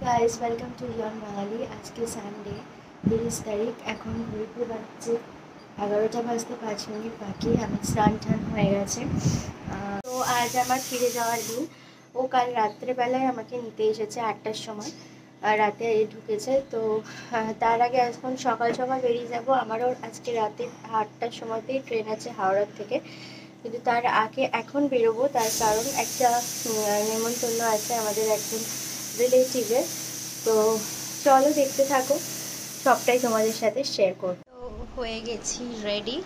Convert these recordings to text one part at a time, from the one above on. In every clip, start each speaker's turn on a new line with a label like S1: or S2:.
S1: Guys, welcome to ইয়ন বাঙালি। আজকে Sunday 30 তারিখ। এখন ঘুরতে পারছে 11টা বাজতে 5 মিনিট বাকি। আমি স্নান টান হয়ে গেছে। তো আজ আমার ফিরে যাওয়ার দিন। ও কাল রাত্রেবেলায় আমাকে নিতে এসেছে 8টার সময়, আর রাতে ঢুকেছে। তো তার আগে এখন সকাল সকাল বেরিয়ে যাব। আমারও আজকে রাতে 8টার সময়তেই ট্রেন আছে হাওড়ার থেকে, কিন্তু তার আগে এখন বেরোবো। তার কারণ একটা নেমন্তন্ন আছে আমাদের একজন রিলেটিভের। তো চলো দেখতে থাকো, সবটাই তোমাদের সাথে শেয়ার করবো। তো হয়ে গেছি রেডি।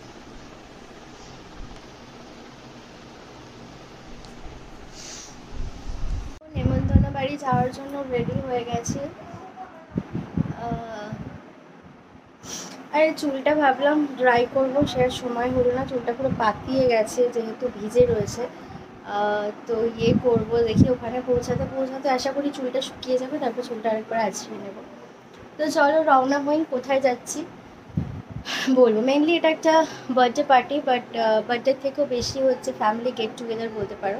S1: নেমন্তন্ন বাড়ি যাওয়ার জন্য রেডি হয়ে গেছি। আরে চুলটা ভাবলাম ড্রাই করবো, সে সময় হলো না। চুলটা পুরো পাকিয়ে গেছে যেহেতু ভিজে রয়েছে। তো করবো, দেখি ওখানে পৌঁছাতে আশা করি চুলটা শুকিয়ে যাবে, তারপর চুলটা আরেকবার আঁচড়িয়ে নেবো। তো চলো রওনা হই। কোথায় যাচ্ছি বলবো। মেনলি এটা একটা বার্থডে পার্টি, বাট বার্থডে থেকেও বেশি হচ্ছে ফ্যামিলি গেট টুগেদার বলতে পারো।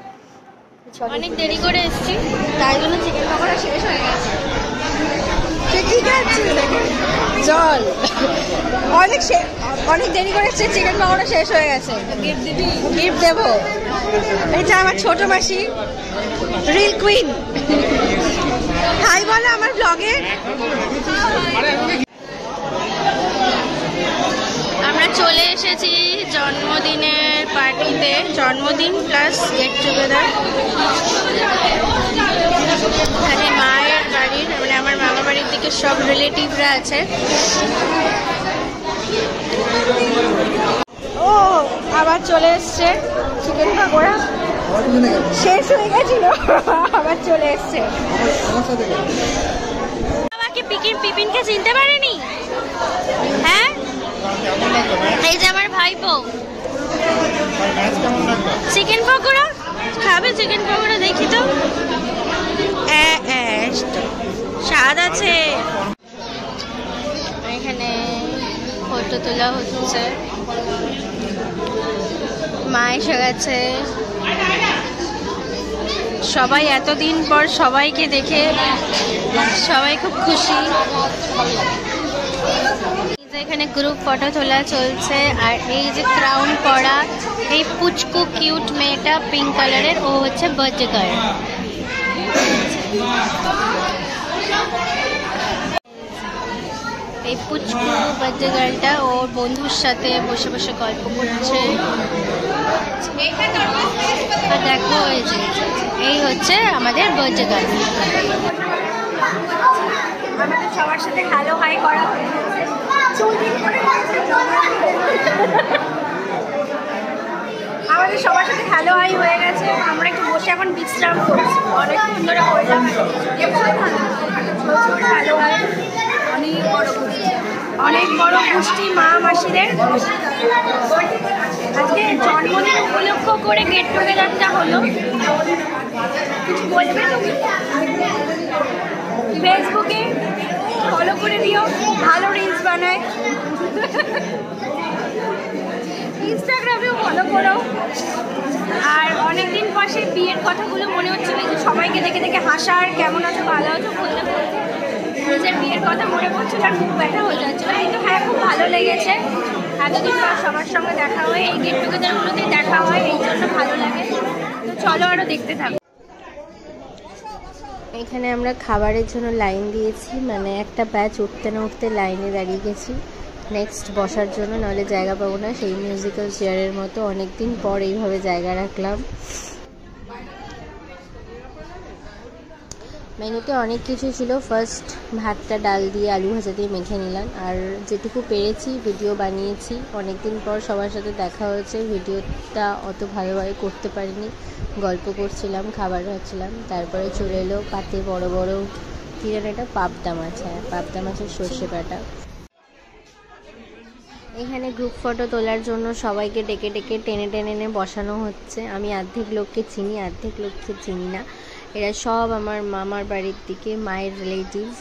S1: অনেক দেরি করে এসেছি, তাই জন্য চিকেন পকোড়া শেষ হয়ে গেছে।
S2: জল অনেক দেরি করে এসেছে, চিকেন পকোড়া শেষ হয়ে গেছে। গিফট দেবো। এটা আমার ছোট মাসি, রিল কুইন। হাই বলো আমার ব্লগে।
S1: আমরা চলে এসেছি জন্মদিনের পার্টিতে, জন্মদিন প্লাস গেট টুগেদার। এখানে মায়ের বাড়ির, মানে আমার মামা বাড়ির দিকে সব রিলেটিভরা আছে।
S2: ও আবার চলে এসছে চিকেন পকোড়া, শেষ হয়ে গেছিল, আবার চলে এসছে।
S1: আমাকে পিপিনকে চিনতে পারেনি? হ্যাঁ, এই যে আমার ভাইপো। চিকেন পকোড়া খাবে? চিকেন পকোড়া দেখি তো, স্বাদ আছে। এখানে ফটো তোলা হচ্ছে, মা এসে গেছে। সবাই এতদিন পর সবাইকে দেখে সবাই খুব খুশি। এখানে গ্রুপ ফটো তোলা চলছে। আর এই যে ক্রাউন পরা এই পুচকু কিউট মেয়েটা পিঙ্ক কালারের, ও হচ্ছে বার্থডে গার্ল। এই পুচকু বার্থডে গার্লটা ওর বন্ধুর সাথে বসে বসে গল্প করছে। আর দেখো এই হচ্ছে আমাদের বার্থডে গার্ল।
S2: আমাদের সবার সাথে হ্যালো হাই করা হয়ে গেছে। আমাদের সবার সাথে হ্যালো হাই হয়ে গেছে। আমরা একটু বসে এখন বিশ্রাম করছি, অনেকক্ষণ ধরে করলাম হ্যালো হাই। অনেক বড় গোষ্ঠী মা মাসিদের। আজকে জন্মদিন উপলক্ষ করে গেট টুগেদারটা হলো। কিছু বলবে তুমি? ফেসবুকে ফলো করে দিও, ভালো রিলস বানায়। ইনস্টাগ্রামেও ফলো করো। আর অনেকদিন পাশে বিয়ের কথাগুলো মনে হচ্ছিল, যে সবাইকে দেখে দেখে হাসার, কেমন আছো ভালো আছো বলতে বলতে নিজের বিয়ের কথা মনে পড়ছিল আর খুব ব্যথা হয়ে যাচ্ছিল। কিন্তু হ্যাঁ, খুব ভালো লেগেছে। এতদিন পর সবার সঙ্গে দেখা হয়, এই গেট টুগেদারগুলোতেই দেখা হয়, এই জন্য ভালো লাগে। তো চলো আরও দেখতে থাকো। এখানে আমরা খাবারের জন্য লাইন দিয়েছি, মানে একটা ব্যাচ উঠতে না উঠতে লাইনে দাঁড়িয়ে গেছি নেক্সট বসার জন্য, নাহলে জায়গা পাবো না। সেই মিউজিক্যাল চেয়ারের মতো অনেকদিন পর এইভাবে জায়গা রাখলাম। মেনুতে অনেক কিছু ছিল। ফার্স্ট ভাতটা ডাল দিয়ে আলু ভাজা দিয়ে মেখে নিলাম, আর যেটুকু পেরেছি ভিডিও বানিয়েছি। অনেকদিন পর সবার সাথে দেখা হয়েছে, ভিডিওটা অত ভালোভাবে করতে পারিনি, গল্প করছিলাম, খাবার খাচ্ছিলাম। তারপরে চলে এলো পাতে বড় বড় কী যেন এটা, পাবদা মাছ। হ্যাঁ, পাবদা মাছের সর্ষে বাটা। এখানে গ্রুপ ফটো তোলার জন্য সবাইকে ডেকে ডেকে টেনে টেনে এনে বসানো হচ্ছে। আমি অর্ধেক লোককে চিনি, অর্ধেক লোককে চিনি না। এরা সব আমার মামার বাড়ির দিকে মায়ের রিলেটিভস,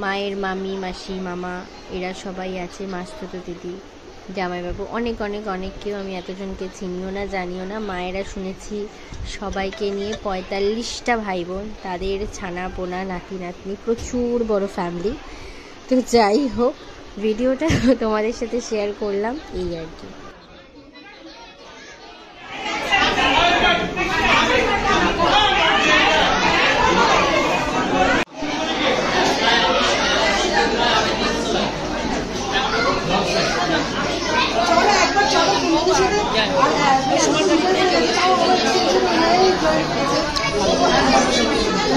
S2: মায়ের মামি মাসি মামা, এরা সবাই আছে, মাসতুতো দিদি।
S1: জামাইবাবু, অনেক অনেক অনেক কেউ, আমি এতজনকে চিনিও না জানিও না। মায়েরা শুনেছি সবাইকে নিয়ে 45টা ভাই বোন, তাদের ছানা পোনা নাতি নাতনি, প্রচুর বড় ফ্যামিলি। তো যাই হোক, ভিডিওটা তোমাদের সাথে শেয়ার করলাম, এই আর কি।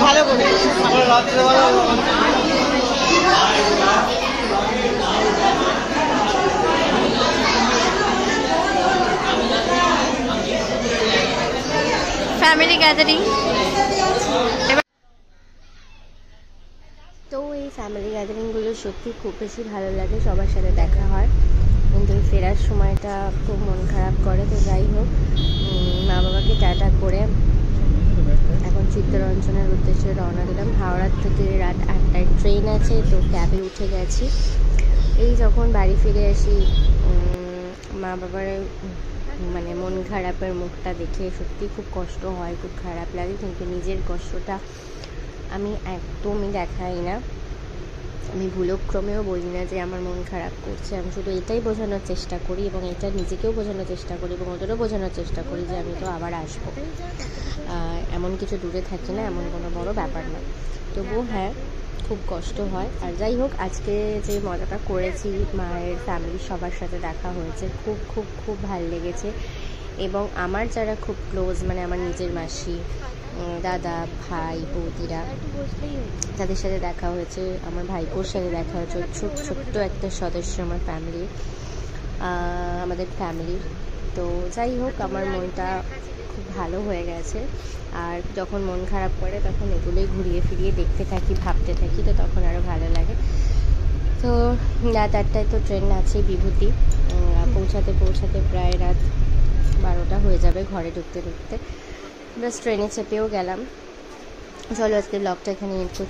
S3: ভালো করে
S2: ফ্যামিলি গ্যাদারিং।
S1: তো এই ফ্যামিলি গ্যাদারিংগুলো সত্যি খুব বেশি ভালো লাগে, সবার সাথে দেখা হয়, কিন্তু এই ফেরার সময়টা খুব মন খারাপ করে। তো যাই হোক, মা বাবাকে টাটা করে এখন চিত্তরঞ্জনের উদ্দেশ্যে রওনা দিলাম। হাওড়ার থেকে রাত 8টায় ট্রেন আছে, তো ক্যাবে উঠে গেছি। এই যখন বাড়ি ফিরে আসি, মা বাবার মানে মন খারাপের মুখটা দেখে সত্যি খুব কষ্ট হয়, খুব খারাপ লাগে, কিন্তু নিজের কষ্টটা আমি একদমই দেখাই না। আমি ভুলক্রমেও বলি না যে আমার মন খারাপ করছে, আমি শুধু এটাই বোঝানোর চেষ্টা করি, এবং এটা নিজেকেও বোঝানোর চেষ্টা করি, এবং ওদেরও বোঝানোর চেষ্টা করি যে আমি তো আবার আসবো, এমন কিছু দূরে থাকি না, এমন কোনো বড় ব্যাপার না। তবুও হ্যাঁ, খুব কষ্ট হয়। আর যাই হোক, আজকে যে মজাটা করেছি, মায়ের ফ্যামিলির সবার সাথে দেখা হয়েছে, খুব খুব খুব ভালো লেগেছে। এবং আমার যারা খুব ক্লোজ, মানে আমার নিজের মাসি, দাদা, ভাই, বৌদিরা, তাদের সাথে দেখা হয়েছে, আমার ভাইপোর সাথে দেখা হয়েছে, ছোট্ট একটা সদস্য আমার ফ্যামিলি, আমাদের ফ্যামিলির। তো যাই হোক, আমার মনটা খুব ভালো হয়ে গেছে। আর যখন মন খারাপ করে তখন এগুলোই ঘুরিয়ে ফিরিয়ে দেখতে থাকি, ভাবতে থাকি, তো তখন আরও ভালো লাগে। তো রাত 8টায় তো ট্রেন আছে বিভূতি, পৌঁছাতে পৌঁছাতে প্রায় রাত 12টা হয়ে যাবে ঘরে ঢুকতে ঢুকতে। বাস ট্রেনে চেপেও গেলাম। চলো আজকে ব্লগটা এখানে এন্ড করছি।